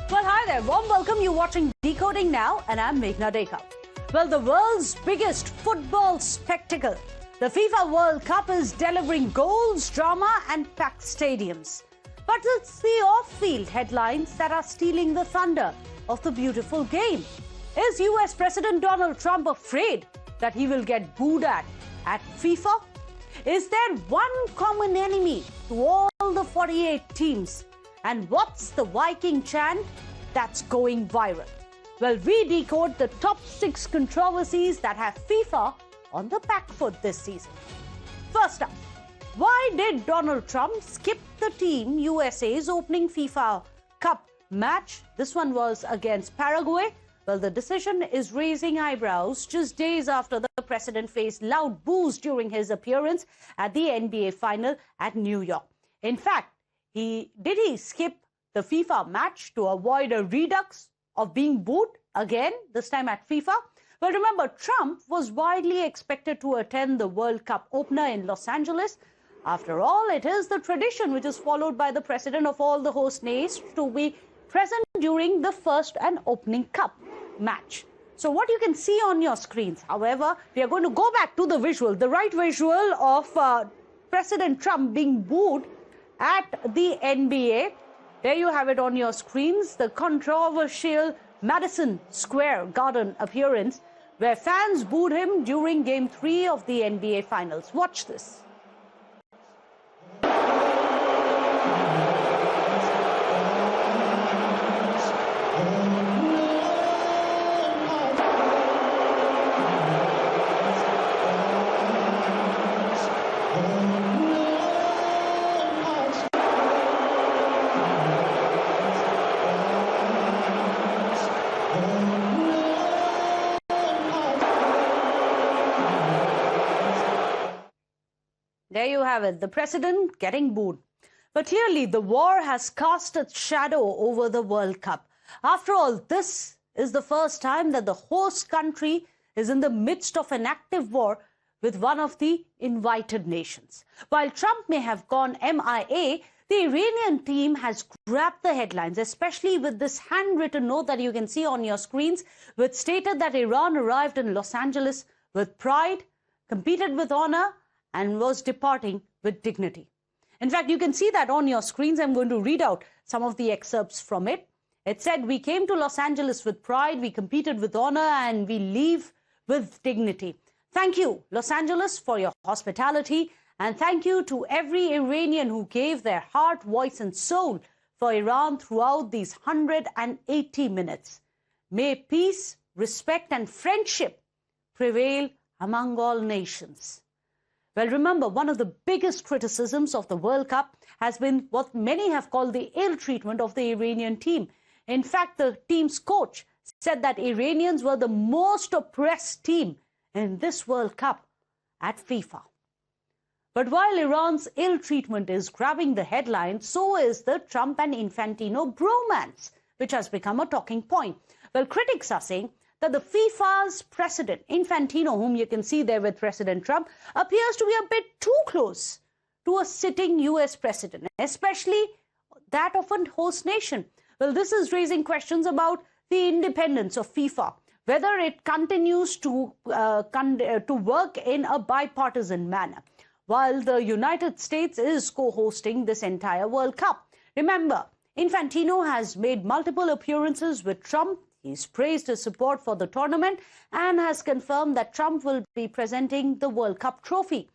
Well, hi there. Warm welcome. You're watching Decoding Now, and I'm Meghna Deka. Well, the world's biggest football spectacle, the FIFA World Cup, is delivering goals, drama, and packed stadiums. But it's the off-field headlines that are stealing the thunder of the beautiful game. Is US President Donald Trump afraid that he will get booed at FIFA? Is there one common enemy to all the 48 teams? And what's the Viking chant that's going viral? Well, we decode the top 6 controversies that have FIFA on the back foot this season. First up, why did Donald Trump skip the Team USA's opening FIFA Cup match? This one was against Paraguay. Well, the decision is raising eyebrows just days after the president faced loud boos during his appearance at the NBA final at New York. In fact, did he skip the FIFA match to avoid a redux of being booed again, this time at FIFA? Well, remember, Trump was widely expected to attend the World Cup opener in Los Angeles. After all, it is the tradition which is followed by the president of all the host nations to be present during the first and opening cup match. So what you can see on your screens, however, we are going to go back to the visual, the right visual of President Trump being booed at the NBA. There you have it on your screens, the controversial Madison Square Garden appearance where fans booed him during Game 3 of the NBA Finals. Watch this. There you have it, the president getting booed. But clearly, the war has cast its shadow over the World Cup. After all, this is the first time that the host country is in the midst of an active war with one of the invited nations. While Trump may have gone MIA, the Iranian team has grabbed the headlines, especially with this handwritten note that you can see on your screens, which stated that Iran arrived in Los Angeles with pride, competed with honor, and was departing with dignity. In fact, you can see that on your screens. I'm going to read out some of the excerpts from it. It said, "We came to Los Angeles with pride, we competed with honor, and we leave with dignity. Thank you, Los Angeles, for your hospitality, and thank you to every Iranian who gave their heart, voice, and soul for Iran throughout these 180 minutes. May peace, respect, and friendship prevail among all nations." Well, remember, one of the biggest criticisms of the World Cup has been what many have called the ill treatment of the Iranian team. In fact, the team's coach said that Iranians were the most oppressed team in this World Cup at FIFA. But while Iran's ill treatment is grabbing the headlines, so is the Trump and Infantino bromance, which has become a talking point. Well, critics are saying that the FIFA's president, Infantino, whom you can see there with President Trump, appears to be a bit too close to a sitting US president, especially that of a host nation. Well, this is raising questions about the independence of FIFA, whether it continues to work in a bipartisan manner, while the United States is co-hosting this entire World Cup. Remember, Infantino has made multiple appearances with Trump. He's praised his support for the tournament and has confirmed that Trump will be presenting the World Cup trophy.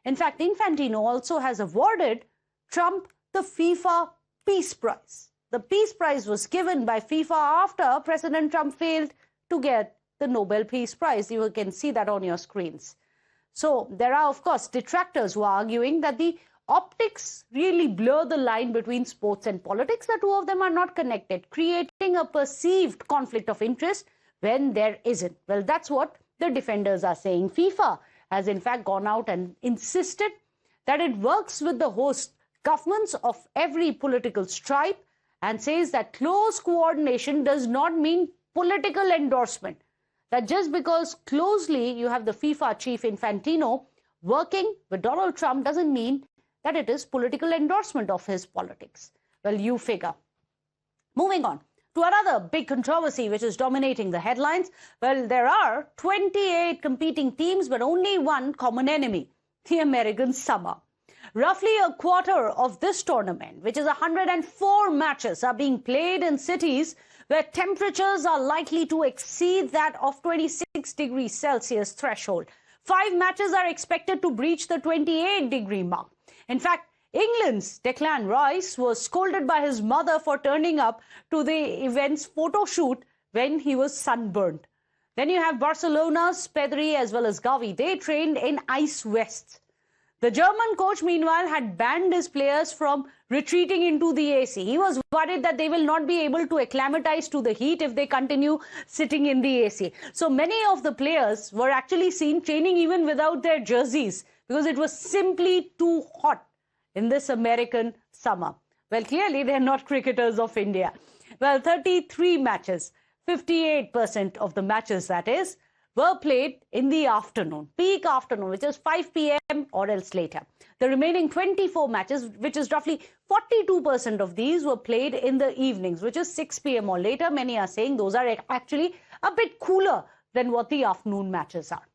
In fact, Infantino also has awarded Trump the FIFA Peace Prize. The Peace Prize was given by FIFA after President Trump failed to get the Nobel Peace Prize. You can see that on your screens. So there are, of course, detractors who are arguing that the optics really blur the line between sports and politics. The two of them are not connected, creating a perceived conflict of interest when there isn't. Well, that's what the defenders are saying. FIFA has in fact gone out and insisted that it works with the host governments of every political stripe and says that close coordination does not mean political endorsement. That just because closely you have the FIFA chief Infantino working with Donald Trump doesn't mean that it is political endorsement of his politics. Well, you figure. Moving on. to another big controversy which is dominating the headlines. Well, there are 28 competing teams, but only one common enemy, the American summer. Roughly a quarter of this tournament, which is 104 matches, are being played in cities where temperatures are likely to exceed that of 26 degrees Celsius threshold. 5 matches are expected to breach the 28-degree mark. In fact, England's Declan Rice was scolded by his mother for turning up to the event's photo shoot when he was sunburned. Then you have Barcelona's Pedri as well as Gavi. They trained in ice vests. The German coach, meanwhile, had banned his players from retreating into the AC. He was worried that they will not be able to acclimatize to the heat if they continue sitting in the AC. So many of the players were actually seen training even without their jerseys because it was simply too hot in this American summer. Well, clearly they're not cricketers of India. Well, 33 matches, 58% of the matches, that is, were played in the afternoon, peak afternoon, which is 5 p.m. or else later. The remaining 24 matches, which is roughly 42% of these, were played in the evenings, which is 6 p.m. or later. Many are saying those are actually a bit cooler than what the afternoon matches are.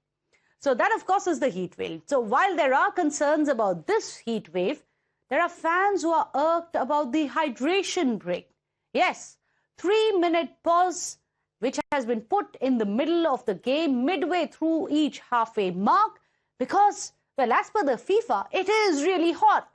So that, of course, is the heat wave. So while there are concerns about this heat wave, there are fans who are irked about the hydration break. Yes, 3-minute pause which has been put in the middle of the game, midway through each halfway mark, because, well, as per the FIFA, it is really hot.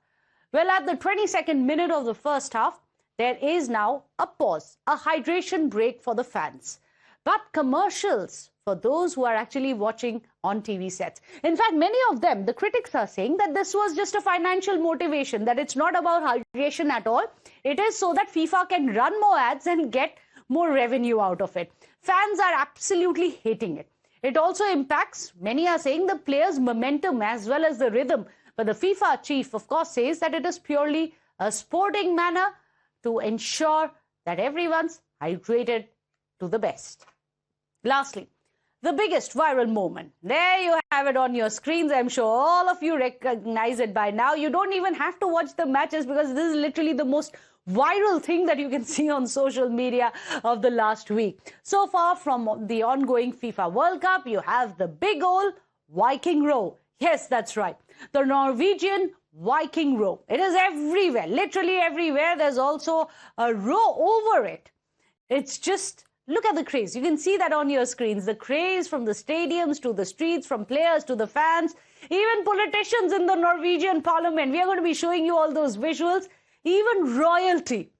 Well, at the 22nd minute of the first half, there is now a pause, a hydration break for the fans. But commercials for those who are actually watching on TV sets. In fact, many of them, the critics are saying that this was just a financial motivation, that it's not about hydration at all. It is so that FIFA can run more ads and get more revenue out of it. Fans are absolutely hating it. It also impacts, many are saying, the players' momentum as well as the rhythm. But the FIFA chief, of course, says that it is purely a sporting manner to ensure that everyone's hydrated to the best. Lastly, the biggest viral moment. There you have it on your screens. I'm sure all of you recognize it by now. You don't even have to watch the matches because this is literally the most viral thing that you can see on social media of the last week. So far from the ongoing FIFA World Cup, you have the big old Viking row. Yes, that's right. The Norwegian Viking row. It is everywhere, literally everywhere. There's also a row over it. It's just, look at the craze. You can see that on your screens. The craze from the stadiums to the streets, from players to the fans, even politicians in the Norwegian parliament. We are going to be showing you all those visuals. Even royalty.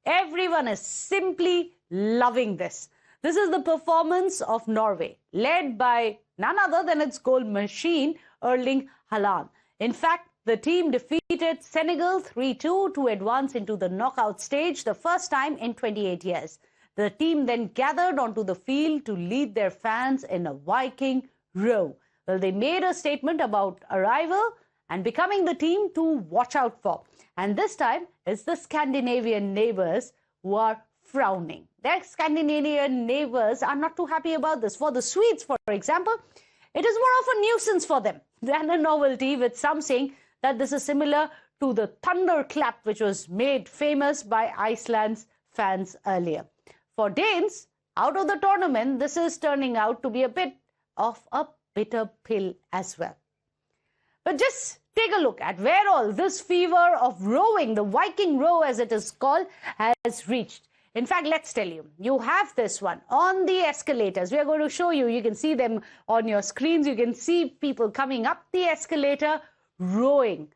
Everyone is simply loving this. This is the performance of Norway, led by none other than its goal machine, Erling Haaland. In fact, the team defeated Senegal 3-2 to advance into the knockout stage, the first time in 28 years. The team then gathered onto the field to lead their fans in a Viking row. Well, they made a statement about arrival and becoming the team to watch out for. And this time, it's the Scandinavian neighbors who are frowning. Their Scandinavian neighbors are not too happy about this. For the Swedes, for example, it is more of a nuisance for them than a novelty, with some saying that this is similar to the thunderclap which was made famous by Iceland's fans earlier. For Danes, out of the tournament, this is turning out to be a bit of a bitter pill as well. But just take a look at where all this fever of rowing, the Viking row as it is called, has reached. In fact, let's tell you, you have this one on the escalators. We are going to show you. You can see them on your screens. You can see people coming up the escalator rowing.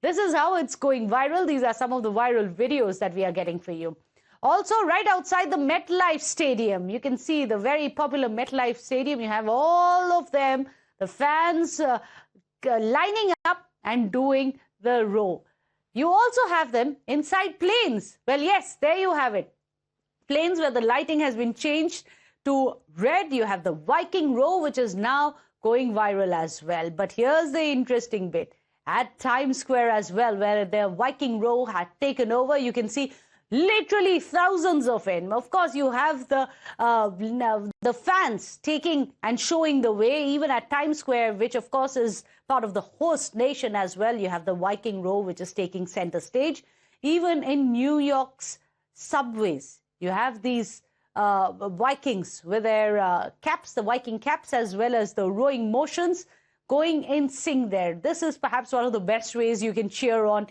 This is how it's going viral. These are some of the viral videos that we are getting for you. Also, right outside the MetLife Stadium, you can see the very popular MetLife Stadium. You have all of them, the fans lining up and doing the row. You also have them inside planes. Well, yes, there you have it. Planes where the lighting has been changed to red. You have the Viking row, which is now going viral as well. But here's the interesting bit. At Times Square as well, where the Viking row had taken over, you can see literally thousands of them. Of course, you have the fans taking and showing the way, even at Times Square, which of course is part of the host nation as well. You have the Viking row, which is taking center stage. Even in New York's subways, You have these Vikings with their caps, the Viking caps, as well as the rowing motions going in sync there. This is perhaps one of the best ways you can cheer on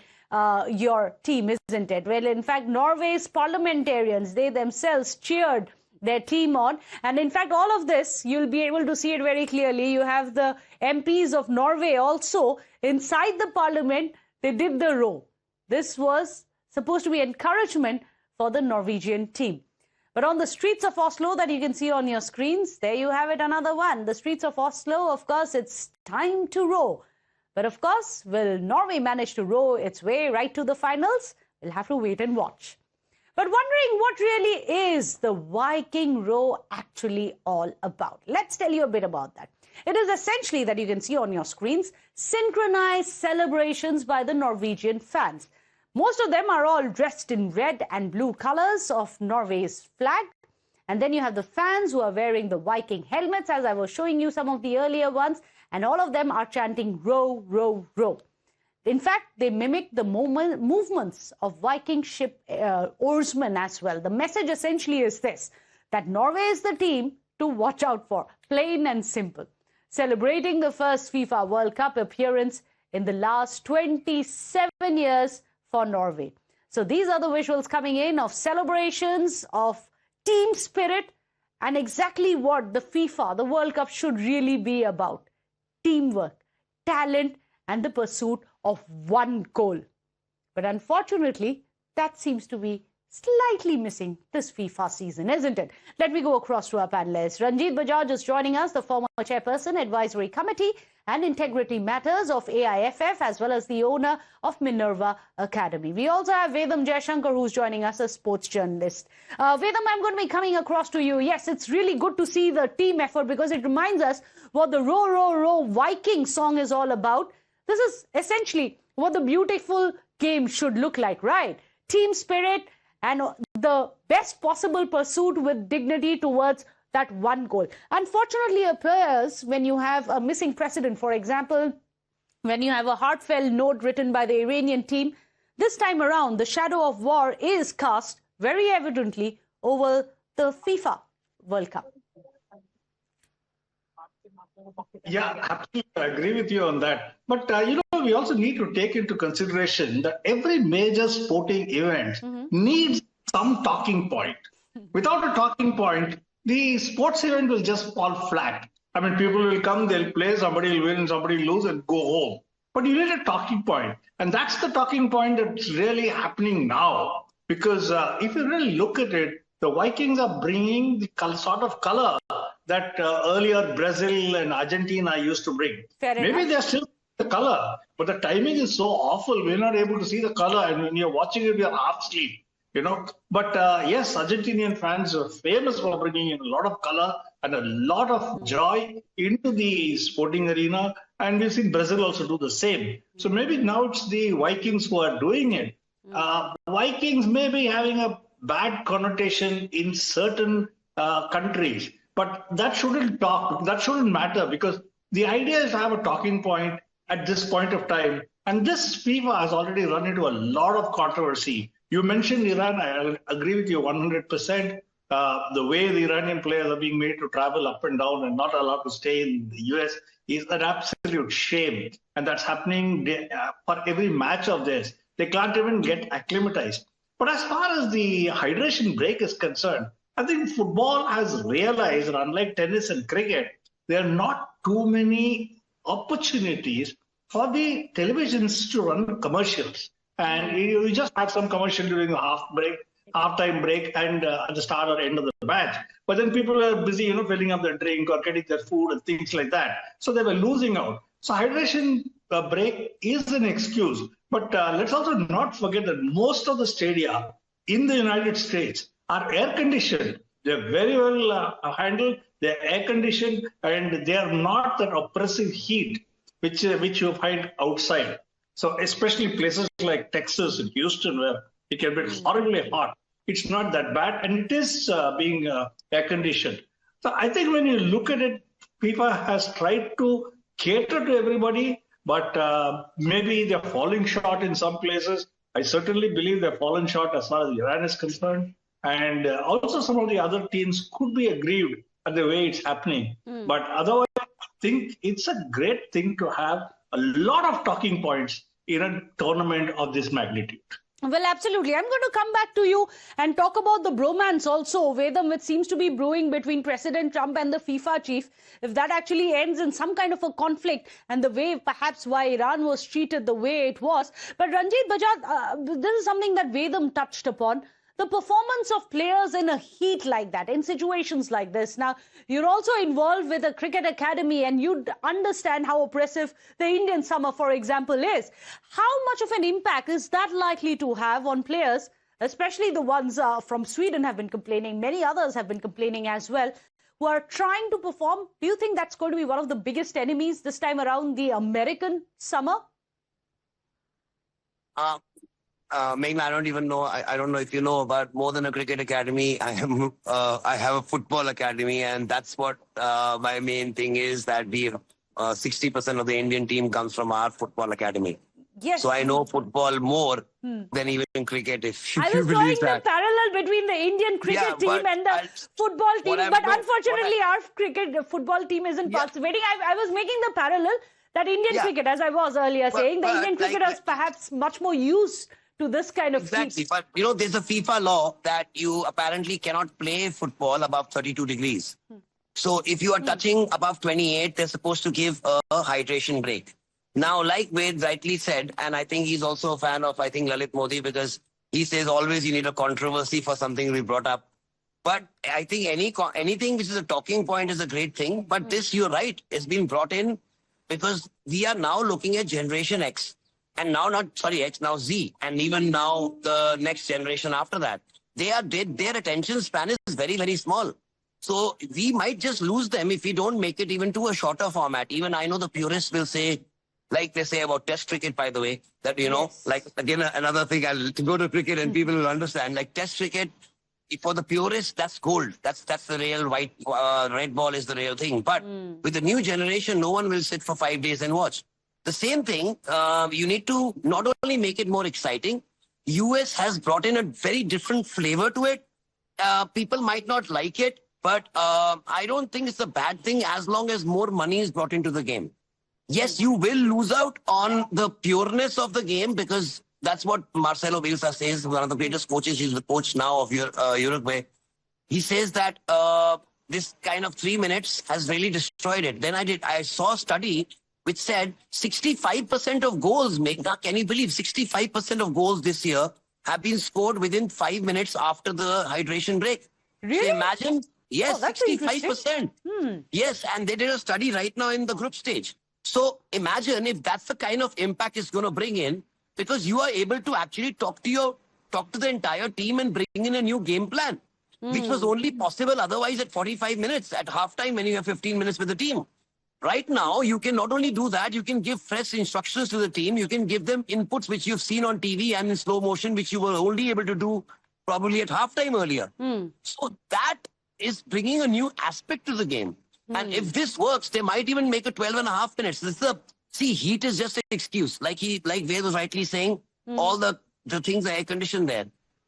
your team, isn't it? Well, in fact, Norway's parliamentarians, they themselves cheered their team on. And in fact, all of this, you'll be able to see it very clearly. You have the MPs of Norway also inside the parliament. They did the row. This was supposed to be encouragement for the Norwegian team. But on the streets of Oslo that you can see on your screens, there you have it, another one. The streets of Oslo, of course, it's time to row. But of course, will Norway manage to row its way right to the finals? We'll have to wait and watch. But wondering what really is the Viking row actually all about? Let's tell you a bit about that. It is essentially, that you can see on your screens, synchronized celebrations by the Norwegian fans. Most of them are all dressed in red and blue colors of Norway's flag. And then you have the fans who are wearing the Viking helmets, as I was showing you some of the earlier ones. And all of them are chanting, row, row, row. In fact, they mimic the movements of Viking ship oarsmen as well. The message essentially is this, that Norway is the team to watch out for, plain and simple. Celebrating the first FIFA World Cup appearance in the last 27 years for Norway. So these are the visuals coming in of celebrations, of team spirit, and exactly what the FIFA, the World Cup, should really be about. Teamwork, talent, and the pursuit of one goal. But unfortunately, that seems to be slightly missing this FIFA season, isn't it? Let me go across to our panelists. Ranjit Bajaj is joining us, the former chairperson, Advisory Committee and Integrity Matters of AIFF, as well as the owner of Minerva Academy. We also have Vedam Jayashankar, who's joining us, a sports journalist. Vedam, I'm going to be coming across to you. Yes, it's really good to see the team effort because it reminds us what the Row, Row, Row Viking song is all about. This is essentially what the beautiful game should look like, right? Team spirit and the best possible pursuit with dignity towards that one goal. Unfortunately, it appears when you have a missing precedent, for example, when you have a heartfelt note written by the Iranian team, this time around, the shadow of war is cast very evidently over the FIFA World Cup. Yeah, absolutely. I agree with you on that. But, we also need to take into consideration that every major sporting event needs some talking point. Without a talking point, the sports event will just fall flat. I mean, people will come, they'll play, somebody will win, somebody will lose and go home. But you need a talking point. And that's the talking point that's really happening now. Because if you really look at it, the Vikings are bringing the sort of color that earlier Brazil and Argentina used to bring. Maybe they're still the color, but the timing is so awful, we're not able to see the color. And when you're watching it, you're half asleep. But yes, Argentinian fans are famous for bringing in a lot of color and a lot of joy into the sporting arena. And we've seen Brazil also do the same. So maybe now it's the Vikings who are doing it. Vikings may be having a bad connotation in certain countries, but that shouldn't matter, because the idea is to have a talking point at this point of time. And this FIFA has already run into a lot of controversy. You mentioned Iran. I agree with you 100%. The way the Iranian players are being made to travel up and down and not allowed to stay in the US is an absolute shame. And that's happening for every match of this. They can't even get acclimatized. But as far as the hydration break is concerned, I think football has realized that unlike tennis and cricket, there are not too many opportunities for the televisions to run commercials. And you just have some commercial during the halftime break and at the start or end of the match. But then people are busy, filling up their drink or getting their food and things like that. So they were losing out. So hydration break is an excuse. But let's also not forget that most of the stadia in the United States are air-conditioned. They're very well handled. They're air-conditioned, and they are not that oppressive heat which you find outside. So especially places like Texas and Houston, where it can be horribly hot, it's not that bad, and it is being air-conditioned. So I think when you look at it, FIFA has tried to cater to everybody, but maybe they're falling short in some places. I certainly believe they're falling short as far as Iran is concerned. And also some of the other teams could be aggrieved at the way it's happening. But otherwise, I think it's a great thing to have a lot of talking points in a tournament of this magnitude. Well, absolutely. I'm going to come back to you and talk about the bromance also, Vedam, which seems to be brewing between President Trump and the FIFA chief. If that actually ends in some kind of a conflict and the way perhaps why Iran was treated the way it was. But Ranjit Bajaj, this is something that Vedam touched upon. The performance of players in a heat like that, in situations like this. Now, you're also involved with a cricket academy and you understand how oppressive the Indian summer, for example, is. How much of an impact is that likely to have on players, especially the ones from Sweden have been complaining, many others have been complaining as well, who are trying to perform? Do you think that's going to be one of the biggest enemies this time around, the American summer? Meghna, I don't even know. I don't know if you know, but more than a cricket academy, I have a football academy, and that's what my main thing is. That 60% of the Indian team comes from our football academy. Yes. So I know football more than even cricket. If I was drawing the parallel between the Indian cricket team and the football team, but unfortunately our football team isn't participating. I was making the parallel that Indian cricket, as I was earlier saying, the Indian cricketers perhaps much more used to this kind of Exactly. But, you know, there's a FIFA law that you apparently cannot play football above 32 degrees. So if you are touching above 28, they're supposed to give a hydration break. Now, like Ved rightly said, and I think he's also a fan of, I think, Lalit Modi, because he says always you need a controversy for something we brought up. But I think anything which is a talking point is a great thing. But this, you're right, has been brought in because we are now looking at Generation X. And now X, now Z, and even now the next generation after that. Their attention span is very, very small. So we might just lose them if we don't make it even to a shorter format. Even I know the purists will say, like they say about Test cricket, by the way, that, you know, like, again, another thing, I'll go to cricket and people will understand, like Test cricket, for the purists, that's gold. That's the real red ball is the real thing. But with the new generation, no one will sit for 5 days and watch. The same thing, you need to not only make it more exciting, US has brought in a very different flavor to it. People might not like it, but I don't think it's a bad thing as long as more money is brought into the game. Yes, you will lose out on the pureness of the game because that's what Marcelo Bielsa says, one of the greatest coaches. He's the coach now of Uruguay. He says that this kind of 3 minutes has really destroyed it. Then I saw a study which said 65% of goals, Meghna, can you believe 65% of goals this year have been scored within 5 minutes after the hydration break. Really? So imagine, yes, 65%. Hmm. Yes, and they did a study right now in the group stage. So imagine if that's the kind of impact it's going to bring in, because you are able to actually talk to the entire team and bring in a new game plan, which was only possible otherwise at 45 minutes at halftime when you have 15 minutes with the team. Right now, you can not only do that, you can give fresh instructions to the team. You can give them inputs which you've seen on TV and in slow motion, which you were only able to do probably at halftime earlier. So that is bringing a new aspect to the game. And if this works, they might even make it 12.5 minutes. See, heat is just an excuse. Like Ved was rightly saying, all the things are air conditioned there.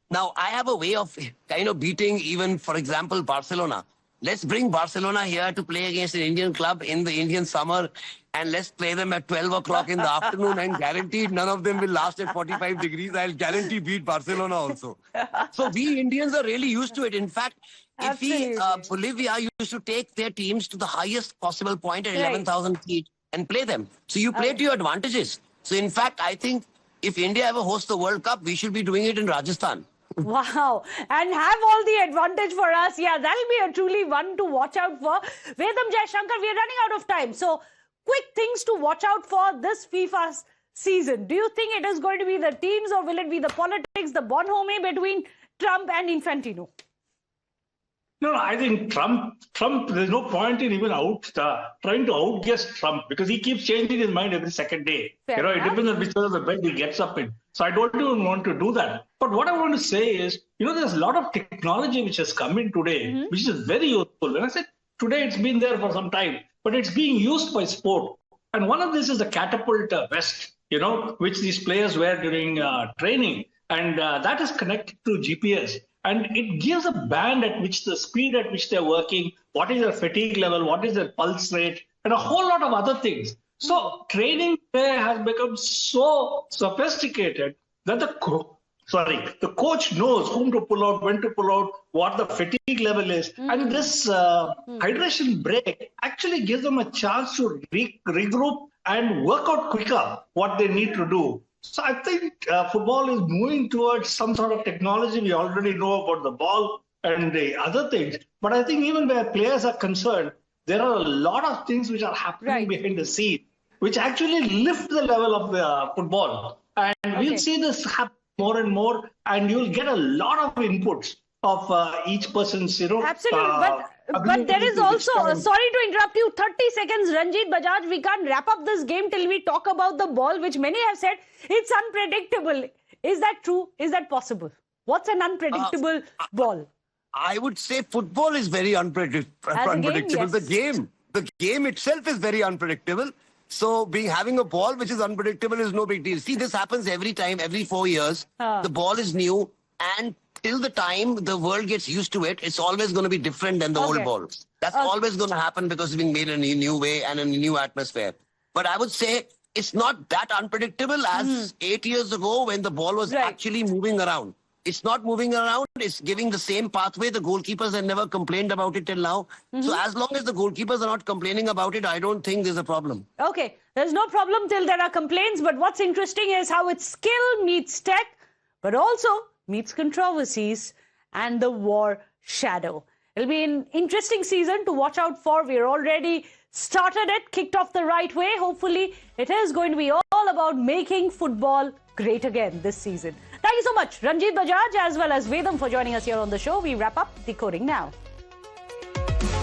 Now, I have a way of kind of beating even, for example, Barcelona. Let's bring Barcelona here to play against an Indian club in the Indian summer, and let's play them at 12 o'clock in the afternoon, and guaranteed none of them will last at 45 degrees. I'll guarantee beat Barcelona also. So we Indians are really used to it. In fact, Bolivia used to take their teams to the highest possible point at 11,000 feet and play them. So you play to your advantages. So in fact, I think if India ever hosts the World Cup, we should be doing it in Rajasthan. Wow. And have all the advantage for us. Yeah, that'll be a truly one to watch out for. Vedam Jaishankar, we are running out of time. So quick things to watch out for this FIFA season. Do you think it is going to be the teams or will it be the politics, the bonhomie between Trump and Infantino? No, I think Trump, there's no point in even trying to outguess Trump because he keeps changing his mind every second day. It depends on which side of the bed he gets up in. So I don't even want to do that. But what I want to say is, there's a lot of technology which has come in today, which is very useful. When I said today, it's been there for some time, but it's being used by sport. And one of this is the catapult vest, which these players wear during training. And that is connected to GPS. and it gives a band at which the speed at which they're working, what is their fatigue level, what is their pulse rate, and a whole lot of other things. So training there has become so sophisticated that the coach knows whom to pull out, when to pull out, what the fatigue level is. And this hydration break actually gives them a chance to regroup and work out quicker what they need to do. So I think football is moving towards some sort of technology. We already know about the ball and the other things. But I think even where players are concerned, there are a lot of things which are happening behind the scenes, which actually lift the level of the football. And we'll see this happen more and more, and you'll get a lot of inputs of each person's, Absolutely. But there is also, sorry to interrupt you, 30 seconds, Ranjit Bajaj, we can't wrap up this game till we talk about the ball, which many have said it's unpredictable. Is that true? Is that possible? What's an unpredictable ball? I would say football is very unpredictable. The game itself is very unpredictable. So having a ball which is unpredictable is no big deal. See, this happens every time, every 4 years. The ball is new, and till the time the world gets used to it, it's always going to be different than the old ball. That's always going to happen because it's being made in a new way and in a new atmosphere. But I would say it's not that unpredictable as 8 years ago when the ball was actually moving around. It's not moving around. It's giving the same pathway. The goalkeepers have never complained about it till now. So as long as the goalkeepers are not complaining about it, I don't think there's a problem. Okay, there's no problem till there are complaints. But what's interesting is how it's skill meets tech, but also meets controversies and the war shadow. It'll be an interesting season to watch out for. We're already started it, kicked off the right way. Hopefully, it is going to be all about making football great again this season. Thank you so much, Ranjit Bajaj, as well as Vedam, for joining us here on the show. We wrap up Decoding Now.